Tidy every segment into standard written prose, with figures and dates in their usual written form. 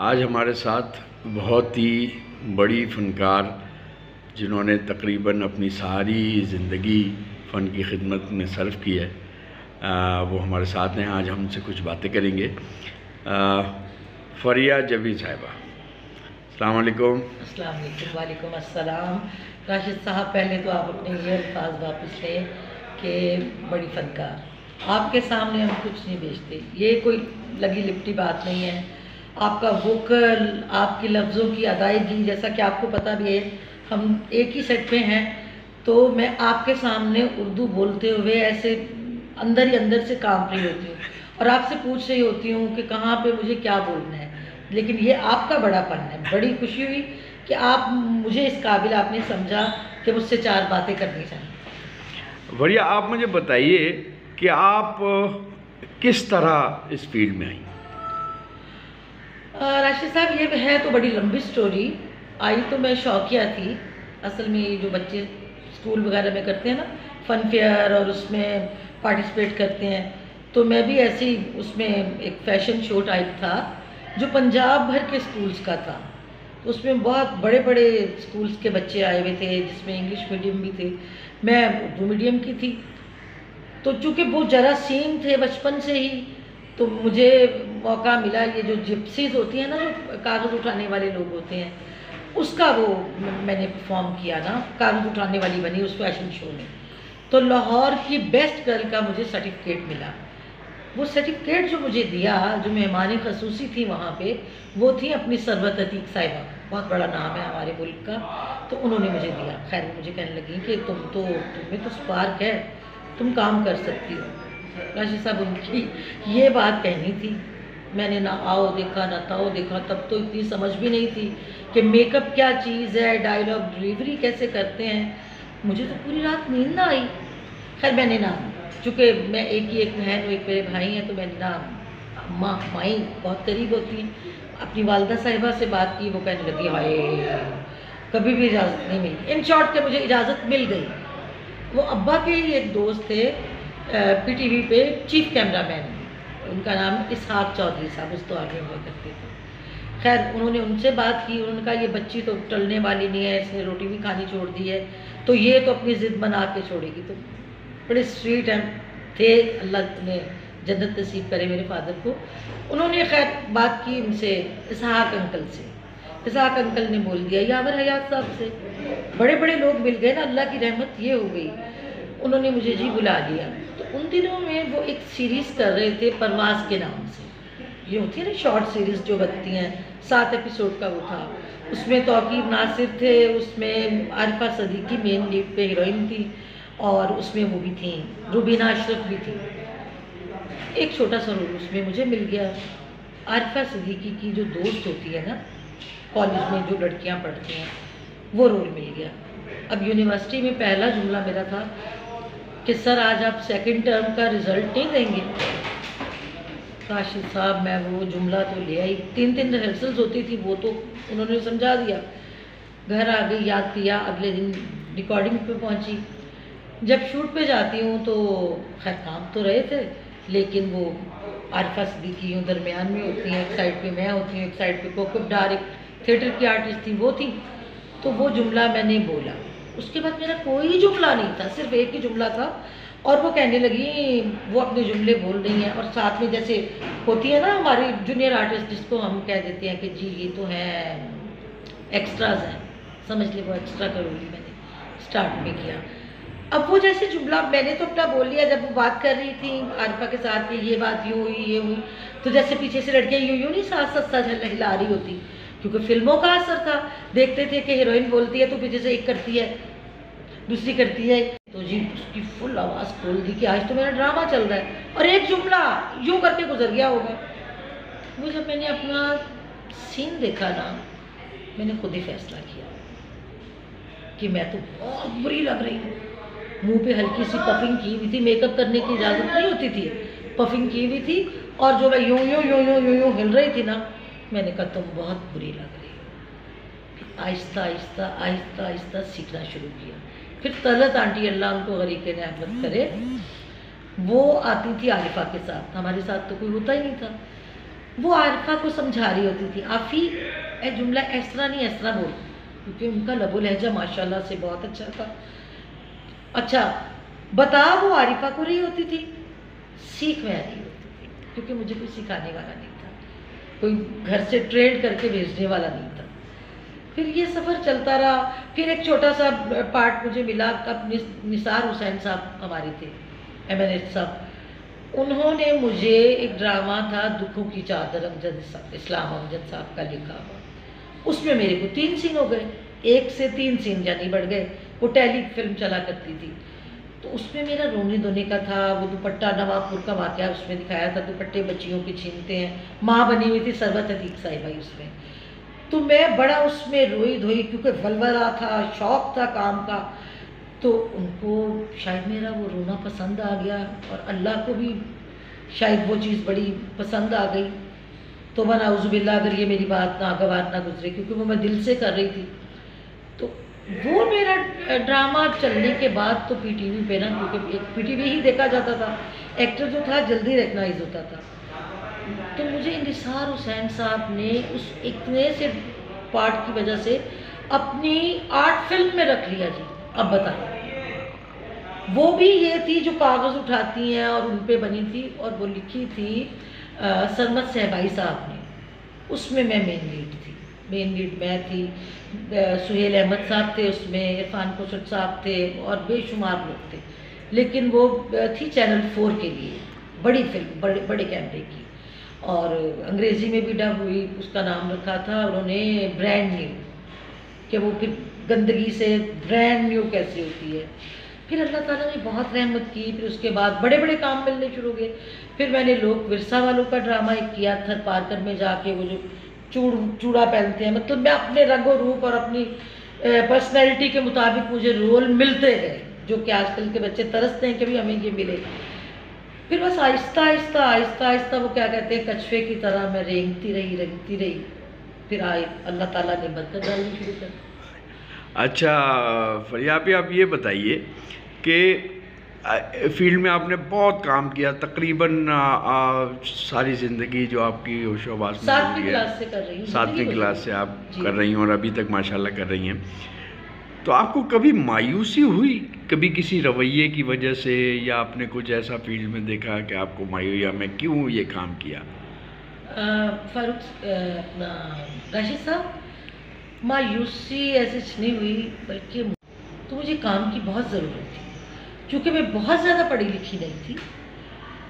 आज हमारे साथ बहुत ही बड़ी फ़नकार जिन्होंने तकरीबन अपनी सारी ज़िंदगी फ़न की खिदमत में सर्व की है, वो हमारे साथ हैं। आज हम उनसे कुछ बातें करेंगे। फ़रिया जबी साहिबा, अस्सलाम वालेकुम। अस्सलाम वालेकुम। वालेकुम अस्सलाम। राशिद साहब, पहले तो आप अपने ये अल्फाज वापस लें कि बड़ी फ़नकार, आपके सामने हम कुछ नहीं बेचते। ये कोई लगी लिपटी बात नहीं है। आपका वोकल, आपके लफ्ज़ों की अदायगी, जैसा कि आपको पता भी है हम एक ही सेट पे हैं, तो मैं आपके सामने उर्दू बोलते हुए ऐसे अंदर ही अंदर से कांप रही होती हूँ और आपसे पूछ रही होती हूँ कि कहाँ पे मुझे क्या बोलना है। लेकिन ये आपका बड़ापन है। बड़ी खुशी हुई कि आप मुझे इस काबिल आपने समझा कि मुझसे चार बातें करनी चाहिए। फ़रिया, आप मुझे बताइए कि आप किस तरह इस फील्ड में आई? राशिद साहब, ये है तो बड़ी लंबी स्टोरी। आई तो मैं शौकिया थी। असल में ये जो बच्चे स्कूल वगैरह में करते हैं ना, फ़न फेयर, और उसमें पार्टिसिपेट करते हैं, तो मैं भी ऐसी उसमें एक फ़ैशन शो टाइप था जो पंजाब भर के स्कूल्स का था। तो उसमें बहुत बड़े बड़े स्कूल्स के बच्चे आए हुए थे, जिसमें इंग्लिश मीडियम भी थे, मैं उर्दू मीडियम की थी। तो चूँकि वो जरासीम थे बचपन से ही, तो मुझे मौका मिला। ये जो जिप्सीज होती हैं ना, जो कागज़ उठाने वाले लोग होते हैं, उसका वो मैंने परफॉर्म किया ना, कागज़ उठाने वाली बनी उस फैशन शो में। तो लाहौर की बेस्ट गर्ल का मुझे सर्टिफिकेट मिला। वो सर्टिफिकेट जो मुझे दिया, जो मेहमान खसूसी थी वहाँ पे, वो थी अपनी सरवत अतीक साहिबा, बहुत बड़ा नाम है हमारे मुल्क का। तो उन्होंने मुझे दिया। खैर, वो मुझे कहने लगी कि तुम्हें तो स्पार्क है, तुम काम कर सकती हो। राशिद साहब, उनकी ये बात कहनी थी। मैंने ना आओ देखा ना ताओ देखा। तब तो इतनी समझ भी नहीं थी कि मेकअप क्या चीज़ है, डायलॉग डिलीवरी कैसे करते हैं। मुझे तो पूरी रात नींद ना आई। खैर, मैंने ना, चूँकि मैं एक बहन हूँ, एक मेरे भाई हैं, तो मैंने ना, माई बहुत करीब होती हैं, अपनी वालदा साहिबा से बात की। वो कहने लगी, हाय, कभी भी इजाज़त नहीं मिली। इन शॉर्ट के मुझे इजाज़त मिल गई। वो अब्बा के ही एक दोस्त थे, PTV पे चीफ कैमरामैन, उनका नाम इसहाक चौधरी साहब उस दौर में हुआ करते थे। खैर, उन्होंने उनसे बात की। उन्होंने कहा, ये बच्ची तो टलने वाली नहीं है, इसने रोटी भी खानी छोड़ दी है, तो ये तो अपनी ज़िद बना के छोड़ेगी। तो बड़े स्वीट हैं थे, अल्लाह ने जन्नत नसीब करे मेरे फादर को। उन्होंने खैर बात की उनसे, इसहाक अंकल से। इसहाक अंकल ने बोल दिया यावर हयात साहब से। बड़े बड़े लोग मिल गए ना, अल्लाह की रहमत ये हो गई। उन्होंने मुझे जी बुला लिया। तो उन दिनों में वो एक सीरीज़ कर रहे थे परवाज़ के नाम से। ये होती है ना शॉर्ट सीरीज़ जो बनती हैं, 7 एपिसोड का वो था। उसमें तौकीब नासिर थे, उसमें आरिफा सदीकी मेन लीड पे हीरोइन थी, और उसमें वो भी थी, रुबीना अशरफ भी थी। एक छोटा सा रोल उसमें मुझे मिल गया। आरिफा सदीकी की जो दोस्त होती है ना, कॉलेज में जो लड़कियां पढ़ती हैं, वो रोल मिल गया। अब यूनिवर्सिटी में पहला जुमला मेरा था कि सर, आज आप सेकंड टर्म का रिज़ल्ट नहीं देंगे। राशिद साहब, मैं वो जुमला तो ले आई। 3 रिहर्सल्स होती थी, वो तो उन्होंने समझा दिया। घर आ गई, याद किया, अगले दिन रिकॉर्डिंग पे पहुंची। जब शूट पे जाती हूँ तो खैर काम तो रहे थे, लेकिन वो आरिफा सिद्दीकी यूँ दरमियान में होती हैं, एक साइड पे मैं होती हूँ, एक साइड पे कोकब डार, एक थिएटर की आर्टिस्ट थी, वो थी। तो वो जुमला मैंने बोला। उसके बाद मेरा कोई जुमला नहीं था, सिर्फ एक ही जुमला था। और वो कहने लगी, वो अपने जुमले बोल रही हैं, और साथ में जैसे होती है ना हमारी जूनियर आर्टिस्ट, जिसको हम कह देते हैं कि जी ये तो है एक्स्ट्राज हैं, समझ ले, वो एक्स्ट्रा करूँगी। मैंने स्टार्ट में किया। अब वो जैसे जुमला मैंने तो अपना बोल लिया। जब वो बात कर रही थी आरिफा के साथ कि ये बात यूँ हुई, ये हुई, तो जैसे पीछे से लड़कियाँ यूँ नहीं साथ साथ हिला रही होती, क्योंकि फिल्मों का असर था। देखते थे कि हीरोइन बोलती है तो पीछे से एक करती है, दूसरी करती है, तो जी उसकी फुल आवाज़ खोल दी कि आज तो मेरा ड्रामा चल रहा है, और एक जुमला यूँ करके गुजर गया होगा। वो जब मैंने अपना सीन देखा ना, मैंने खुद ही फैसला किया कि मैं तो बहुत बुरी लग रही हूँ। मुंह पे हल्की सी पफिंग की हुई थी, मेकअप करने की इजाज़त नहीं होती थी, पफिंग की हुई थी, और जो मैं यूँ यूँ यूँ यूँ यूँ यूँ हिल रही थी ना, मैंने कहा तुम बहुत बुरी लग रही हो। आहिस्ता आहिस्ता आहिस्ता आहिस्ता सीखना शुरू किया। फिर तलत आंटी, अल्लाह उनको गरीक़े रहमत करे, वो आती थी आरिफा के साथ, हमारे साथ तो कोई होता ही नहीं था। वो आरिफा को समझा रही होती थी, आफ़ी ए जुमला इस तरह नहीं, इस तरह बोल, क्योंकि उनका लबो लहजा माशाल्लाह से बहुत अच्छा था। अच्छा, बता वो आरिफा को रही होती थी, सीख में आ रही होती थी, क्योंकि मुझे कोई सिखाने वाला नहीं था, कोई घर से ट्रेड करके भेजने वाला नहीं था। फिर ये सफ़र चलता रहा। फिर एक छोटा सा पार्ट मुझे मिला, अब निसार हुसैन साहब हमारे थे, MNH साहब, उन्होंने मुझे एक ड्रामा था दुखों की चादर, इस्लाम अमजद साहब का लिखा हुआ, उसमें मेरे को 3 सीन हो गए, 1 से 3 सीन यानी बढ़ गए। वो टेली फिल्म चला करती थी, तो उसमें मेरा रोने धोने का था। वो दुपट्टा नवाबपुर का वाक़या उसमें दिखाया था, दुपट्टे बच्चियों के छीनते हैं, माँ बनी हुई थी सरबत अतीक साहिबा उसमें। तो मैं बड़ा उसमें रोई धोई, क्योंकि वलवला था, शौक़ था काम का। तो उनको शायद मेरा वो रोना पसंद आ गया, और अल्लाह को भी शायद वो चीज़ बड़ी पसंद आ गई। तो वह नाउज़ुबिल्लाह अगर ये मेरी बात नागवार ना गुजरे, क्योंकि वो मैं दिल से कर रही थी। तो वो मेरा ड्रामा चलने के बाद तो PTV पे ना, क्योंकि एक PTV ही देखा जाता था, एक्टर जो था जल्दी रिकग्नाइज होता था, तो मुझे निसार हुसैन साहब ने उस इतने से पार्ट की वजह से अपनी आर्ट फिल्म में रख लिया जी। अब बताइए, वो भी ये थी जो कागज़ उठाती हैं और उन पे बनी थी, और वो लिखी थी सरमत सहबाई साहब ने, उसमें मैं मेन लीड थी, मेन लीड मैं थी। सुहेल अहमद साहब थे उसमें, इरफान कुसट साहब थे, और बेशुमार लोग थे। लेकिन वो थी चैनल 4 के लिए, बड़ी फिल्म, बड़े बड़े कैमरे की, और अंग्रेज़ी में भी डब हुई। उसका नाम रखा था उन्होंने ब्रांड न्यू, कि वो फिर गंदगी से ब्रांड न्यू कैसे होती है। फिर अल्लाह ताला ने बहुत रहमत की, फिर उसके बाद बड़े बड़े काम मिलने शुरू हो गए। फिर मैंने लोक विरसा वालों का ड्रामा एक किया, थर पारकर में जाके वो जो चूड़ा पहनते हैं, मतलब मैं अपने रंग और रूप और अपनी पर्सनैलिटी के मुताबिक मुझे रोल मिलते गए, जो कि आजकल के बच्चे तरसते हैं कि भी हमें ये मिले। फिर बस आहिस्ता आहिस्ता आहिस्ता आहिस्ता वो क्या कहते हैं, कछुए की तरह मैं रेंगती रही। फिर आए अल्लाह ताला ने बरकत डालनी शुरू कर। अच्छा फरिया पे आप ये बताइए कि फील्ड में आपने बहुत काम किया, तकरीबन सारी ज़िंदगी जो आपकी होशोबास में 7वीं क्लास से कर रही हूँ, 7वीं क्लास से आप कर रही हैं, और अभी तक माशाल्लाह कर रही हैं। तो आपको कभी मायूसी हुई, कभी किसी रवैये की वजह से, या आपने कुछ ऐसा फील्ड में देखा कि आपको मायूसी, या मैं क्यों ये काम किया? फारूक अपना राशिद साहब, मायूसी ऐसे नहीं हुई, बल्कि तो मुझे काम की बहुत ज़रूरत थी, क्योंकि मैं बहुत ज़्यादा पढ़ी लिखी नहीं थी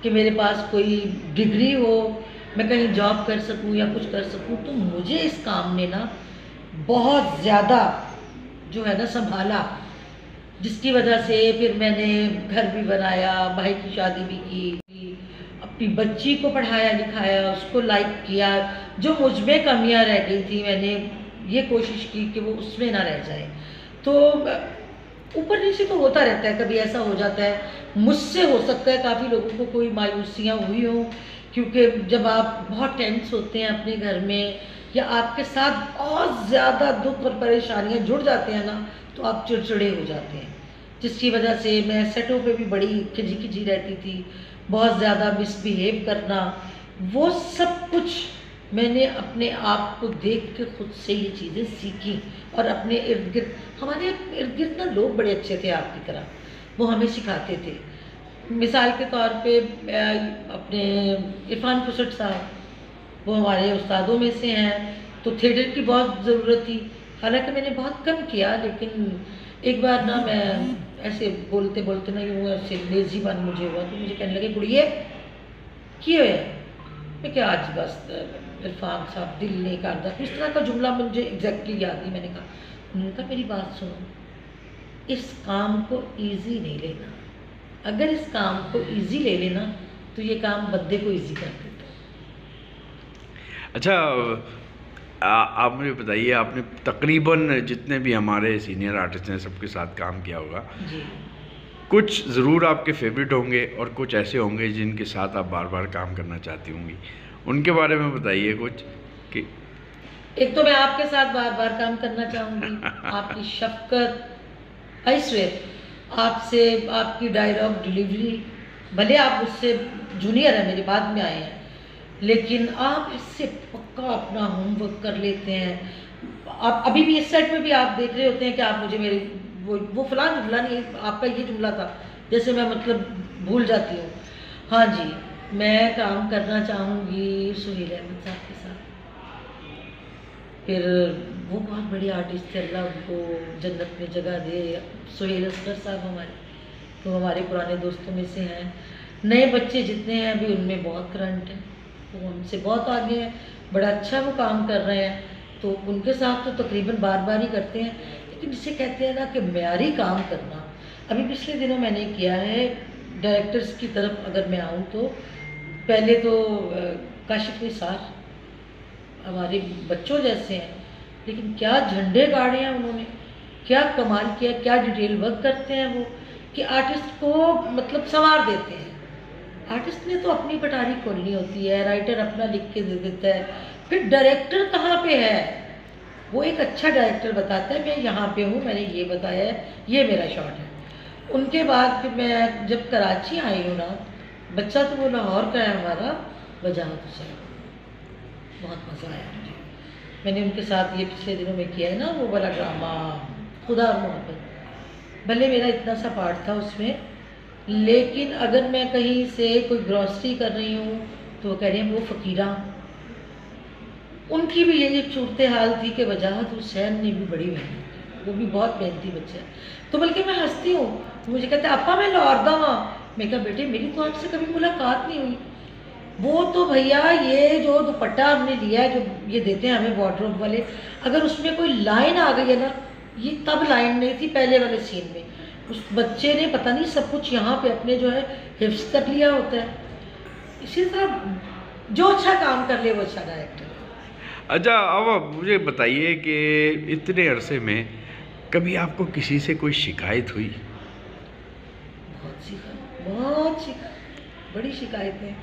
कि मेरे पास कोई डिग्री हो, मैं कहीं जॉब कर सकूं या कुछ कर सकूं। तो मुझे इस काम ने ना बहुत ज़्यादा जो है ना संभाला, जिसकी वजह से फिर मैंने घर भी बनाया, भाई की शादी भी की, अपनी बच्ची को पढ़ाया लिखाया, उसको लाइक किया। जो मुझ में कमियाँ रह गई थी, मैंने ये कोशिश की कि वो उसमें ना रह जाए। तो ऊपर नीचे तो होता रहता है, कभी ऐसा हो जाता है, मुझसे हो सकता है काफ़ी लोगों को कोई मायूसियाँ हुई हों, क्योंकि जब आप बहुत टेंस होते हैं अपने घर में, या आपके साथ बहुत ज़्यादा दुख और परेशानियाँ जुड़ जाते हैं ना, तो आप चिड़चिड़े हो जाते हैं, जिसकी वजह से मैं सेटों पे भी बड़ी खिजी रहती थी, बहुत ज़्यादा मिसबिहेव करना, वो सब कुछ मैंने अपने आप को देख के खुद से ये चीज़ें सीखी। और अपने इर्द गिर्द, हमारे इर्द गिर्द ना लोग बड़े अच्छे थे आपकी तरह, वो हमें सिखाते थे। मिसाल के तौर पे अपने इरफान कुसट साहब, वो हमारे उस्तादों में से हैं, तो थिएटर की बहुत ज़रूरत थी। हालांकि मैंने बहुत कम किया, लेकिन एक बार ना मैं ऐसे बोलते बोलते ना यूँ ऐसे लेजी बन मुझे हुआ, तो मुझे कहने लगे गुड़िए क्यों है, मैं क्या आज बस इरफान साहब दिल नहीं करता, इस तरह का जुमला मुझे एग्जैक्टली याद नहीं। मैंने कहा मेरी बात सुनो, इस काम को ईजी नहीं लेना, अगर इस काम को ईजी ले लेना तो ये काम बद्दे को ईजी कर देता। अच्छा आप मुझे बताइए, आपने तकरीबन जितने भी हमारे सीनियर आर्टिस्ट हैं सबके साथ काम किया होगा जी। कुछ ज़रूर आपके फेवरेट होंगे और कुछ ऐसे होंगे जिनके साथ आप बार बार काम करना चाहती होंगी, उनके बारे में बताइए कुछ। कि एक तो मैं आपके साथ बार बार काम करना चाहूँगी, आपकी शफकत, आई स्वेयर, आपसे आपकी डायलॉग डिलीवरी, भले आप उससे जूनियर हैं, मेरे बाद में आए हैं, लेकिन आप इससे पक्का अपना होमवर्क कर लेते हैं। आप अभी भी इस सेट में भी आप देख रहे होते हैं कि आप मुझे मेरे वो फलां जुमला नहीं, आपका ये जुमला था, जैसे मैं मतलब भूल जाती हूँ। हाँ जी, मैं काम करना चाहूँगी सुहेल अहमद साहब के साथ। फिर वो बहुत बड़े आर्टिस्ट थे, अल्लाह उनको जन्नत में जगह दे। सुहेल असगर साहब हमारे, तो हमारे पुराने दोस्तों में से हैं। नए बच्चे जितने हैं अभी उनमें बहुत करंट है, वो हमसे बहुत आगे हैं, बड़ा अच्छा वो काम कर रहे हैं। तो उनके साथ तो तकरीबन बार बार ही करते हैं। लेकिन जिसे कहते हैं ना कि मेयारी काम करना, अभी पिछले दिनों मैंने किया है। डायरेक्टर्स की तरफ अगर मैं आऊँ तो पहले तो काशिफ निसार हमारे बच्चों जैसे हैं, लेकिन क्या झंडे गाड़े हैं उन्होंने, क्या कमाल किया, क्या डिटेल वर्क करते हैं वो, कि आर्टिस्ट को मतलब संवार देते हैं। आर्टिस्ट ने तो अपनी पटारी खोलनी होती है, राइटर अपना लिख के दे देता है, फिर डायरेक्टर कहाँ पे है, वो एक अच्छा डायरेक्टर बताता है मैं यहाँ पे हूँ, मैंने ये बताया है, ये मेरा शॉट है। उनके बाद फिर मैं जब कराची आई हूँ ना, बच्चा तो वो लाहौर का है हमारा, वजाहत हुसैन, बहुत मज़ा आया मुझे। मैंने उनके साथ ये पिछले दिनों में किया है ना वो वाला ड्रामा खुदा और मोहब्बत। भले मेरा इतना सा पार्ट था उसमें, लेकिन अगर मैं कहीं से कोई ग्रॉसरी कर रही हूँ तो वो कह रही हैं वो फ़कीरा, उनकी भी यही सूरत हाल थी कि वजाहत हुसैन ने भी बड़ी मेहनत की, वो भी बहुत मेहनती बच्चे हैं। तो बल्कि मैं हंसती हूँ, मुझे कहते हैं आपा मैं लाहौर दा हाँ। मैं कहा बेटे मेरी तो आपसे कभी मुलाकात नहीं हुई। वो तो भैया ये जो दुपट्टा हमने लिया है, जो ये देते हैं हमें वार्डरोब वाले, अगर उसमें कोई लाइन आ गई है ना, ये तब लाइन नहीं थी पहले वाले सीन में, उस बच्चे ने पता नहीं सब कुछ यहाँ पे अपने जो है हिफ्स कर लिया होता है। इसी तरह जो अच्छा काम कर ले वो अच्छा डायरेक्टर। अच्छा, अब मुझे बताइए कि इतने अरसे में कभी आपको किसी से कोई शिकायत हुई? बहुत शिकायत, बड़ी शिकायतें,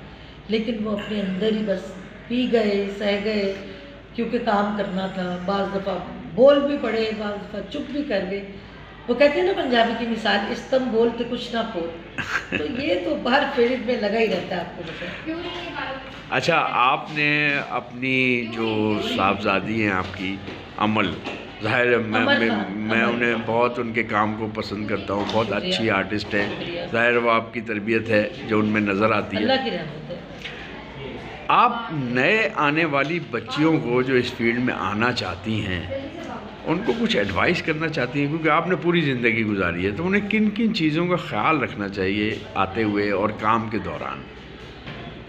लेकिन वो अपने अंदर ही बस पी गए, सह गए, क्योंकि काम करना था। बाज़ दफ़ा बोल भी पड़े, बाज़ दफ़ा चुप भी कर गए। वो कहते हैं ना पंजाबी की मिसाल, इस्तम बोल के कुछ ना बोल। तो ये तो हर फील्ड में लगा ही रहता है आपको बता। अच्छा, आपने अपनी जो साहबजादी हैं आपकी अमल, ज़ाहिर है मैं उन्हें बहुत उनके काम को पसंद करता हूँ, बहुत अच्छी आर्टिस्ट है, ज़ाहिर वो आपकी तरबियत है जो उनमें नज़र आती है। अल्लाह की रहमत है। आप नए आने वाली बच्चियों को जो इस फील्ड में आना चाहती हैं, उनको कुछ एडवाइस करना चाहती हैं, क्योंकि आपने पूरी ज़िंदगी गुजारी है, तो उन्हें किन किन चीज़ों का ख्याल रखना चाहिए आते हुए और काम के दौरान?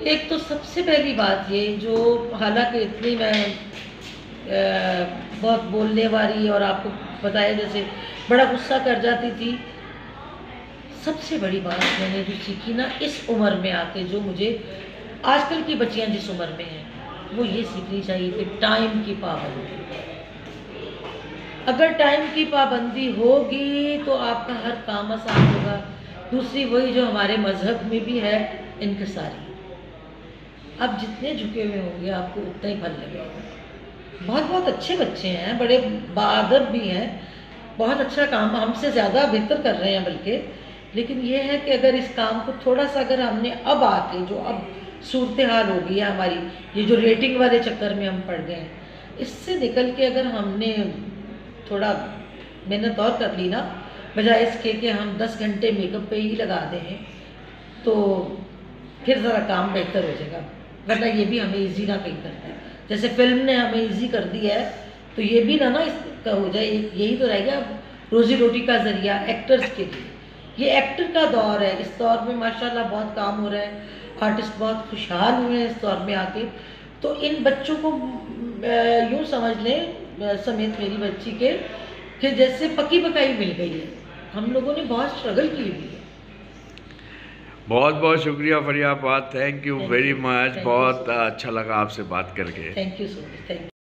एक तो सबसे पहली बात ये, जो हालांकि इतनी मैं बहुत बोलने वाली और आपको बताया जैसे बड़ा गुस्सा कर जाती थी, सबसे बड़ी बात मैंने जो सीखी ना इस उम्र में आके, जो मुझे आजकल की बच्चियां जिस उम्र में हैं, वो ये सीखनी चाहिए कि टाइम की पाबंदी। अगर टाइम की पाबंदी होगी तो आपका हर काम आसान होगा। दूसरी वही जो हमारे मज़हब में भी है, इनकिसारी, आप जितने झुके हुए होंगे आपको उतना ही फल लगेगा। बहुत बहुत अच्छे बच्चे हैं, बड़े बाअदब भी हैं, बहुत अच्छा काम हमसे ज़्यादा बेहतर कर रहे हैं बल्कि। लेकिन ये है कि अगर इस काम को थोड़ा सा अगर हमने अब आके, जो अब सूरत हाल हो गई है हमारी, ये जो रेटिंग वाले चक्कर में हम पड़ गए हैं, इससे निकल के अगर हमने थोड़ा मेहनत और कर ली ना, बजाय इसके कि हम 10 घंटे मेकअप पे ही लगा दें, तो फिर ज़रा काम बेहतर हो जाएगा। वरना ये भी हमें इजी ना कहीं करते, जैसे फिल्म ने हमें इजी कर दी है, तो ये भी ना इसका हो जाए। यही तो रह गया रोज़ी रोटी का ज़रिया एक्टर्स के लिए। ये एक्टर का दौर है, इस दौर में माशाल्लाह बहुत काम हो रहा है, आर्टिस्ट बहुत खुशहाल हुए हैं इस दौर में आके। तो इन बच्चों को यूँ समझ लें, समेत मेरी बच्ची के, कि जैसे पकी पकाई मिल गई है। हम लोगों ने बहुत स्ट्रगल की हुई है। बहुत बहुत शुक्रिया फरियाबाद, थैंक यू वेरी मच, बहुत अच्छा लगा आपसे बात करके। Thank you so much, thank you.